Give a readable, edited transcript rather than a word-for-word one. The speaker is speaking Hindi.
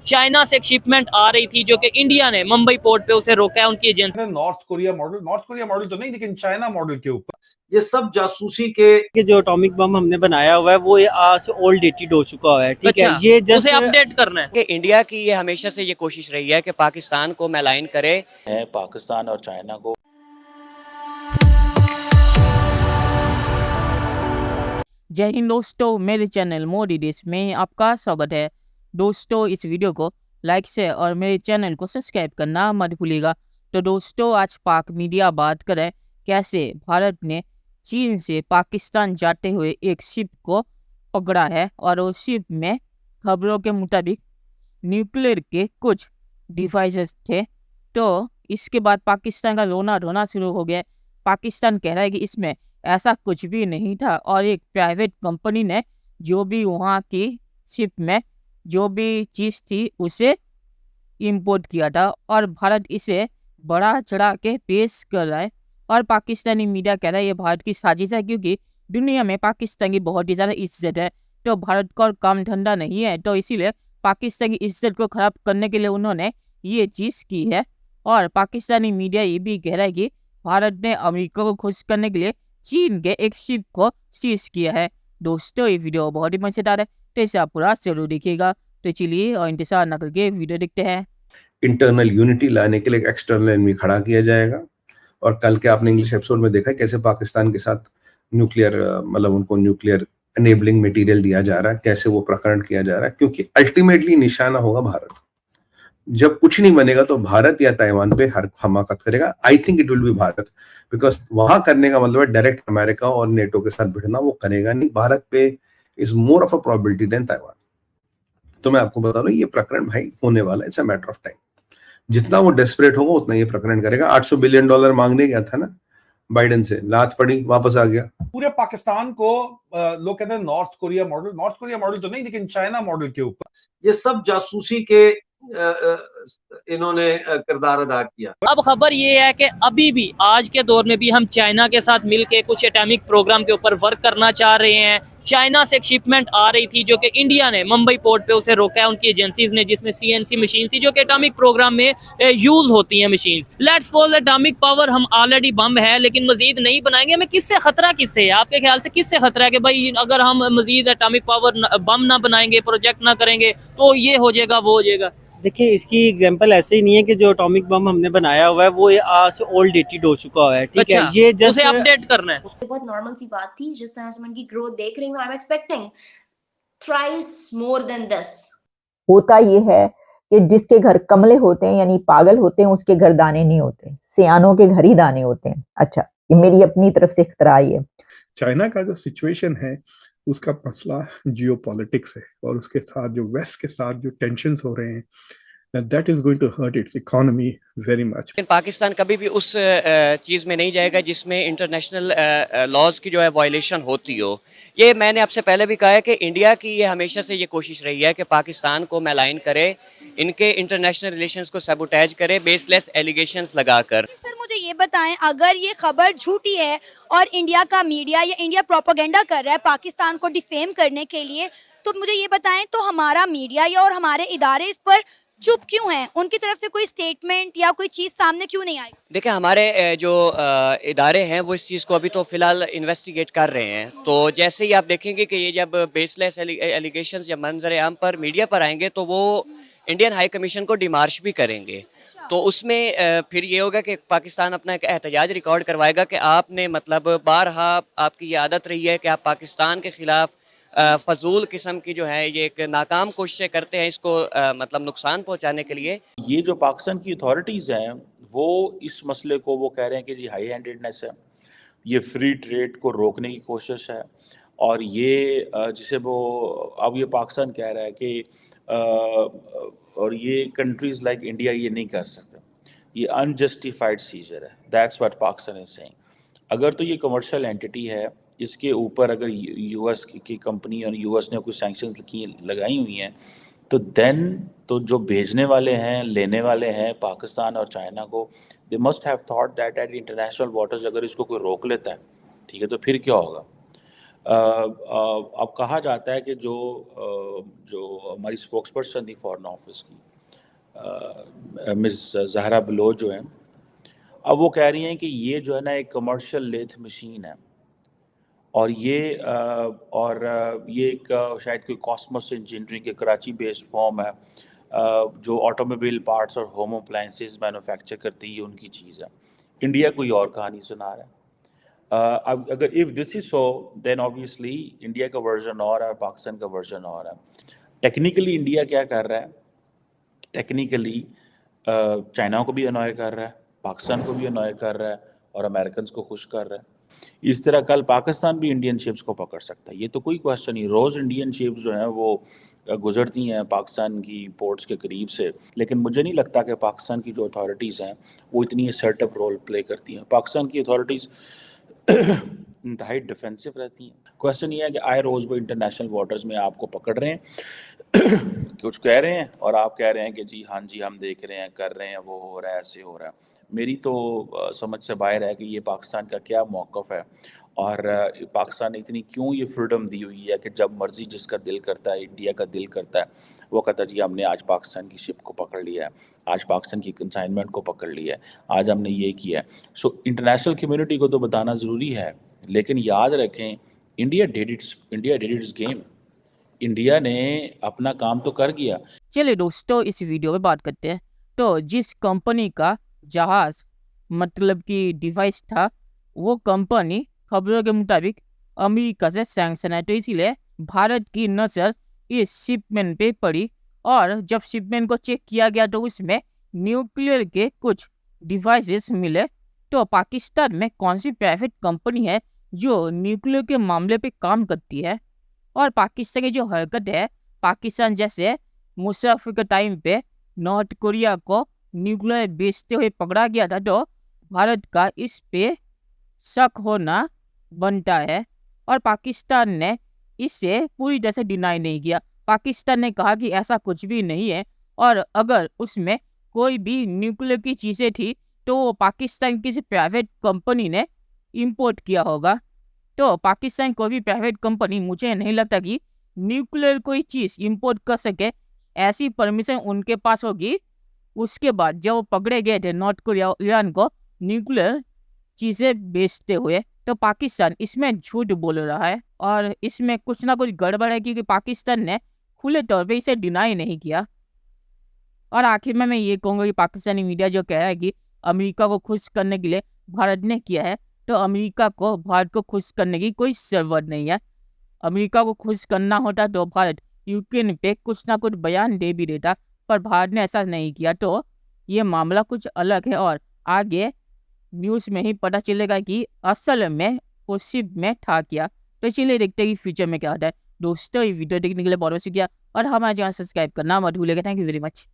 चाइना से एक शिपमेंट आ रही थी जो कि इंडिया ने मुंबई पोर्ट पे उसे रोका है उनकी एजेंसी। नॉर्थ कोरिया मॉडल तो नहीं, लेकिन चाइना मॉडल के ऊपर ये सब जासूसी के जो एटॉमिक बम हमने बनाया हुआ है वो आज से ओल्ड डेटेड हो चुका है। ठीक अच्छा, है, ये जस्ट उसे अपडेट करना है कि इंडिया की ये हमेशा से ये कोशिश रही है कि पाकिस्तान को मैलाइन करे है पाकिस्तान और चाइना को। जय हिंद दोस्तों, मेरे चैनल मोदी डिश में आपका स्वागत है। दोस्तों, इस वीडियो को लाइक शेयर और मेरे चैनल को सब्सक्राइब करना मत भूलिएगा। तो दोस्तों, आज पाक मीडिया बात करें कैसे भारत ने चीन से पाकिस्तान जाते हुए एक शिप को पकड़ा है और उस शिप में खबरों के मुताबिक न्यूक्लियर के कुछ डिवाइसेस थे। तो इसके बाद पाकिस्तान का रोना धोना शुरू हो गया। पाकिस्तान कह रहा है कि इसमें ऐसा कुछ भी नहीं था और एक प्राइवेट कंपनी ने जो भी वहाँ की शिप में जो भी चीज़ थी उसे इंपोर्ट किया था और भारत इसे बड़ा चढ़ा के पेश कर रहा है। और पाकिस्तानी मीडिया कह रहा है ये भारत की साजिश है, क्योंकि दुनिया में पाकिस्तान की बहुत ही ज़्यादा इज्जत है। तो भारत को काम धंधा नहीं है, तो इसीलिए पाकिस्तान की इज्जत को ख़राब करने के लिए उन्होंने ये चीज़ की है। और पाकिस्तानी मीडिया ये भी कह रहा है कि भारत ने अमेरिका को खुश करने के लिए चीन के एक शिप को सीज किया है। दोस्तों, ये वीडियो बहुत ही मजेदार है, तो इसे आप पूरा जरूर देखिएगा। तो चलिए और इंतजार न करके वीडियो देखते हैं। इंटरनल यूनिटी लाने के लिए एक्सटर्नल एनिमी खड़ा किया जाएगा। और कल के आपने इंग्लिश एपिसोड में देखा कैसे पाकिस्तान के साथ न्यूक्लियर मतलब उनको न्यूक्लियर एनेबलिंग मटेरियल दिया जा रहा है, कैसे वो प्रकरण किया जा रहा है, क्योंकि अल्टीमेटली निशाना होगा भारत। जब कुछ नहीं बनेगा तो भारत या ताइवान पे हर हमाकत करेगा। I think it will be Bharat, because वहां करने का मतलब है डायरेक्ट अमेरिका और नेटो के साथ भिड़ना, वो करेगा नहीं। भारत पे is more of a probability than Taiwan. तो मैं आपको बता दूं ये प्रकरण भाई होने वाला है, it's a matter of time. जितना वो डेस्परेट होगा उतना ये प्रकरण करेगा। $800 बिलियन मांगने गया था ना बाइडेन से, लात पड़ी, वापस आ गया। पूरे पाकिस्तान को लोग कहते हैं नॉर्थ कोरिया मॉडल तो नहीं, लेकिन चाइना मॉडल के ऊपर ये सब जासूसी के इन्होंने किरदार अदा किया। अब खबर ये है कि अभी भी आज के दौर में भी हम चाइना के साथ मिलके कुछ एटॉमिक प्रोग्राम के ऊपर वर्क करना चाह रहे हैं। चाइना से एक शिपमेंट आ रही थी जो कि इंडिया ने मुंबई पोर्ट पे उसे रोका है उनकी एजेंसीज ने, जिसमें सीएनसी मशीन थी जो कि एटॉमिक प्रोग्राम में यूज होती हैं machines. Let's suppose atomic power हम ऑलरेडी बम है लेकिन मजीद नहीं बनाएंगे। हमें किससे खतरा किससे है? आपके ख्याल से किससे खतरा है कि भाई अगर हम मजीद एटॉमिक पावर बम ना बनाएंगे, प्रोजेक्ट ना करेंगे तो ये हो जाएगा वो हो जाएगा? देखिए, इसकी एग्जांपल ऐसे ही नहीं है कि जो एटॉमिक बम हमने बनाया हुआ है वो आज से ओल्ड डेटेड हो चुका है। ठीक अच्छा, है, ये जस्ट उसे अपडेट करना है। बहुत नॉर्मल सी बात थी। जिस तरह से मैं उनकी ग्रोथ देख रही हूँ, I am expecting thrice more than this. होता ये है कि जिसके घर कमले होते हैं यानी पागल होते हैं उसके घर दाने नहीं होते, सियानों के घर ही दाने होते हैं। अच्छा, ये मेरी अपनी तरफ से इख्तराई है। चाइना का जो सिचुएशन है उसका मसला जियोपॉलिटिक्स है और उसके साथ जो वेस्ट के साथ जो टेंशन्स हो रहे हैं, that is going to hurt its economy very much. लेकिन पाकिस्तान कभी भी उस चीज़ में नहीं जाएगा जिसमें इंटरनेशनल लॉज की जो है वायलेशन होती हो। ये मैंने आपसे पहले भी कहा है कि इंडिया की ये हमेशा से ये कोशिश रही है कि पाकिस्तान को मैलाइन करे, इनके इंटरनेशनल रिलेशंस को सबोटेज करे बेसलेस एलिगेशंस लगाकर। सर, मुझे ये बताएं, अगर ये खबर झूठी है और इंडिया का मीडिया या इंडिया प्रोपेगेंडा कर रहा है पाकिस्तान को डिफेम करने के लिए, तो मुझे ये बताएं तो हमारा मीडिया या और हमारे इदारे इस पर चुप क्यों हैं? उनकी तरफ से कोई स्टेटमेंट या कोई चीज़ सामने क्यों नहीं आई? देखिए, हमारे जो इदारे हैं वो इस चीज़ को अभी तो फिलहाल इन्वेस्टिगेट कर रहे हैं। तो जैसे ही आप देखेंगे कि ये जब बेसलेस एलिगेशंस जब मंजर आम पर मीडिया पर आएंगे तो वो इंडियन हाई कमीशन को डिमार्श भी करेंगे। तो उसमें फिर ये होगा कि पाकिस्तान अपना एक एहतजाज रिकॉर्ड करवाएगा कि आपने मतलब बारहा आपकी ये आदत रही है कि आप पाकिस्तान के ख़िलाफ़ फजूल किस्म की जो है ये एक नाकाम कोशिशें करते हैं इसको मतलब नुकसान पहुंचाने के लिए। ये जो पाकिस्तान की अथॉरिटीज़ हैं वो इस मसले को वो कह रहे हैं कि जी हाई हैंडेडनेस है, ये फ्री ट्रेड को रोकने की कोशिश है। और ये जिसे वो अब ये पाकिस्तान कह रहा है कि और ये कंट्रीज़ लाइक इंडिया ये नहीं कर सकते, ये अनजस्टिफाइड सीजर है। That's what Pakistan is saying. अगर तो ये कमर्शियल एंटिटी है, इसके ऊपर अगर यूएस की कंपनी और यूएस ने कुछ सैंक्शंस लगाई हुई हैं तो देन तो जो भेजने वाले हैं, लेने वाले हैं पाकिस्तान और चाइना को, they must have thought that at international waters अगर इसको कोई रोक लेता है, ठीक है, तो फिर क्या होगा? अब कहा जाता है कि जो हमारी स्पोक्स पर्सन थी फॉरेन ऑफिस की मिस जहरा बलोच जो हैं, अब वो कह रही हैं कि ये जो है ना एक कमर्शियल लेथ मशीन है और ये एक शायद कोई कॉस्मोस इंजीनियरिंग के कराची बेस्ड फॉर्म है जो ऑटोमोबाइल पार्ट्स और होम अप्लायंसेस मैन्युफैक्चर करती है, उनकी चीज़ है। इंडिया कोई और कहानी सुना रहा है। अब अगर if this is so then obviously India का वर्जन और है, पाकिस्तान का वर्जन और है। टेक्निकली इंडिया क्या कर रहा है? टेक्निकली चाइना को भी अनॉय कर रहा है, पाकिस्तान को भी अनॉय कर रहा है और अमेरिकन को खुश कर रहा है। इस तरह कल पाकिस्तान भी इंडियन शिप्स को पकड़ सकता है, ये तो कोई क्वेश्चन नहीं। रोज़ इंडियन शिप्स जो हैं वो गुजरती हैं पाकिस्तान की पोर्ट्स के करीब से, लेकिन मुझे नहीं लगता कि पाकिस्तान की जो अथॉरिटीज़ हैं वो इतनी असर्टिव रोल प्ले करती हैं। पाकिस्तान की अथॉरिटीज़ इंतहाई डिफेंसिव रहती हैं। क्वेश्चन ये है कि आए रोज़ वो इंटरनेशनल वाटर्स में आपको पकड़ रहे हैं कुछ कह रहे हैं और आप कह रहे हैं कि जी हाँ जी हम देख रहे हैं, कर रहे हैं, वो हो रहा है, ऐसे हो रहा है। मेरी तो समझ से बाहर है कि ये पाकिस्तान का क्या मौक़िफ़ है और पाकिस्तान ने इतनी क्यों ये फ्रीडम दी हुई है कि जब मर्ज़ी जिसका दिल करता है, इंडिया का दिल करता है, वो कहता है जी हमने आज पाकिस्तान की शिप को पकड़ लिया है, आज पाकिस्तान की कंसाइनमेंट को पकड़ लिया है, आज हमने ये किया है। सो इंटरनेशनल कम्युनिटी को तो बताना ज़रूरी है, लेकिन याद रखें India did it's game. India ने अपना काम तो कर गया। चलिए दोस्तों, इस वीडियो में बात करते हैं। तो जिस कंपनी का जहाज मतलब कि डिवाइस था, वो कंपनी खबरों के मुताबिक अमेरिका से सैंक्शन है, तो इसीलिए भारत की नज़र इस शिपमेंट पे पड़ी और जब शिपमेंट को चेक किया गया तो उसमें न्यूक्लियर के कुछ डिवाइसेस मिले। तो पाकिस्तान में कौन सी प्राइवेट कंपनी है जो न्यूक्लियर के मामले पे काम करती है? और पाकिस्तान की जो हरकत है, पाकिस्तान जैसे मुशर्रफ के टाइम पे नॉर्थ कोरिया को न्यूक्लियर बेचते हुए पकड़ा गया था, तो भारत का इस पे शक होना बनता है और पाकिस्तान ने इसे पूरी तरह से डिनाई नहीं किया। पाकिस्तान ने कहा कि ऐसा कुछ भी नहीं है और अगर उसमें कोई भी न्यूक्लियर की चीज़ें थी तो वो पाकिस्तान की किसी प्राइवेट कंपनी ने इंपोर्ट किया होगा। तो पाकिस्तान कोई भी प्राइवेट कंपनी मुझे नहीं लगता कि न्यूक्लियर कोई चीज़ इंपोर्ट कर सके, ऐसी परमिशन उनके पास होगी। उसके बाद जब वो पकड़े गए थे नॉर्थ कोरिया ईरान को न्यूक्लियर चीज़ें बेचते हुए, तो पाकिस्तान इसमें झूठ बोल रहा है और इसमें कुछ ना कुछ गड़बड़ है क्योंकि पाकिस्तान ने खुले तौर पे इसे डिनाई नहीं किया। और आखिर में मैं ये कहूँगा कि पाकिस्तानी मीडिया जो कह रहा है कि अमेरिका को खुश करने के लिए भारत ने किया है, तो अमेरिका को भारत को खुश करने की कोई ज़रूरत नहीं है। अमेरिका को खुश करना होता तो भारत यूक्रेन पे कुछ ना कुछ बयान दे भी देता, पर भारत ने ऐसा नहीं किया। तो ये मामला कुछ अलग है और आगे न्यूज़ में ही पता चलेगा कि असल में उस शिप में था क्या। तो चलिए देखते हैं कि फ्यूचर में क्या होता है। दोस्तों, ये वीडियो देखने के लिए बहुत बहुत शुक्रिया और हमारे चैनल सब्सक्राइब करना मत भूलिएगा। Thank you very much.